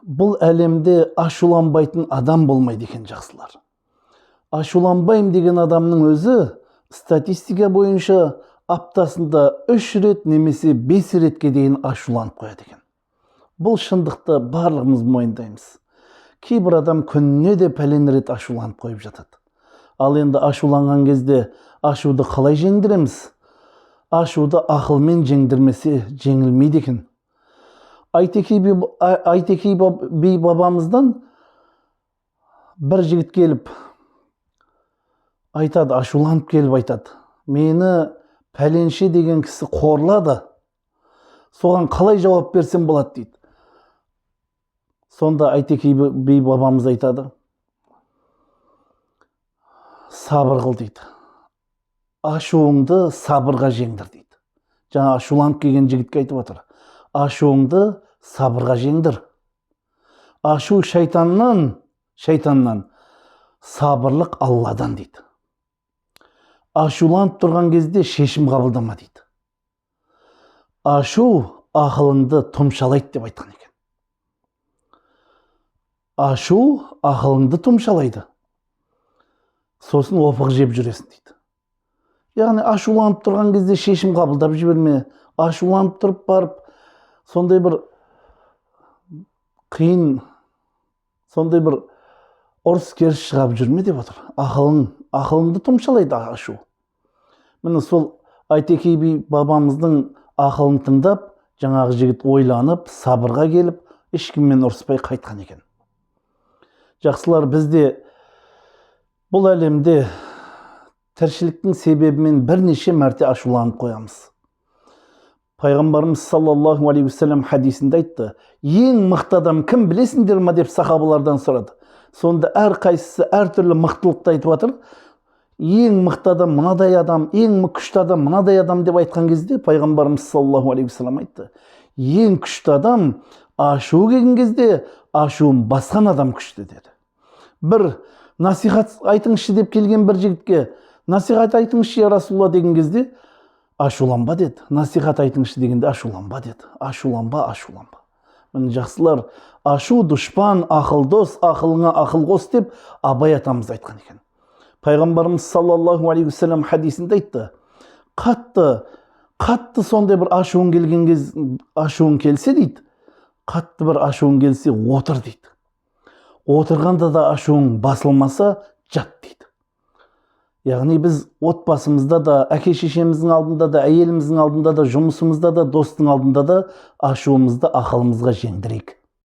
Бұл әлемде ашуланбайтын адам болмайды екен, жақсылар. Ашуланбайым деген адамның өзі статистика бойынша аптасында 3 рет немесе 5 ретке дейін ашуланып қояды екен. Бұл шындықты барлығымыз мойындаймыз. Кейбір адам күніне де пәлен рет ашуланып қойып жатады. Ал енді ашуланған кезде ашуды қалай жеңдіреміз? Ашуды ақылмен жеңдірмесе жеңілмейді екен. Айтеке би бабамыздан бір жігіт келіп айтады, ашуланып келіп айтады: мені пәленше деген кісі қорлады, соған қалай жауап берсем болады дейді. Сонда Айтеке би бабамыз айтады: сабыр қыл дейді, ашуыңды сабырға жеңдір дейді. Жаңа ашуланып келген жігітке айтып отыр: ашуыңды сабырға жеңдір. Ашу шайтаннан, сабырлық Алладан дейді. Ашуланып тұрған кезде шешім қабылдама дейді. Ашу ақылыңды тұмшалайды деп айтқан екен. Ашу ақылыңды тұмшалайды. Сосын опық жеп жүресің дейді. Яғни ашуланып тұрған кезде шешім қабылдап жіберме. Ашуланып тұрып барып, сондай бір қиын, сондай бір ұрыс керіс шығап жүрме деп отыр. Ақылыңды тұмшалайды ашу. Міне сол Айтеке би бабамыздың ақылын тыңдап, жаңағы жігіт ойланып, сабырға келіп, ешкіммен ұрыспай қайтқан екен. Жақсылар, бізде бұл әлемде тіршіліктің себебімен бірнеше мәрте ашуланып қоямыз. Пайғамбарымыз саллаллаху алейхи вассалам хадисінде айтты: ең мықты адам кім білесіңдер ме деп сахабалардан сұрады. Сонда әрқайсысы әртүрлі мықтылықты айтып жатыр. Ең мықты адам мынадай адам, ең күшті адам мынадай адам деп айтқан кезде пайғамбарымыз саллаллаху алейхи вассалам айтты: ең күшті адам ашу келген кезде ашуын басқан адам күшті деді. Бір насихат айтыңызшы деп келген бір жігітке: насихат айтыңызшы я Расулалла деген кезде ашуланба деді. Насихат айтыңызшы дегенде ашуланба деді. Ашуланба. Міне жақсылар, ашу дұшпан, ақыл дос, ақылыңа ақыл қос деп Абай атамыз айтқан екен. Пайғамбарымыз саллаллаху алейхи вассалам хадисінде айтты: қатты сондай бір ашуың келсе дейді, қатты бір ашуың келсе отыр дейді. Отырғанда да ашуың басылмаса жат дейді. Яғни біз отбасымызда да, әке-шешеміздің алдында да, әйеліміздің алдында да, жұмысымызда да, достың алдында да ашуымызды ақылымызға жеңдірейік.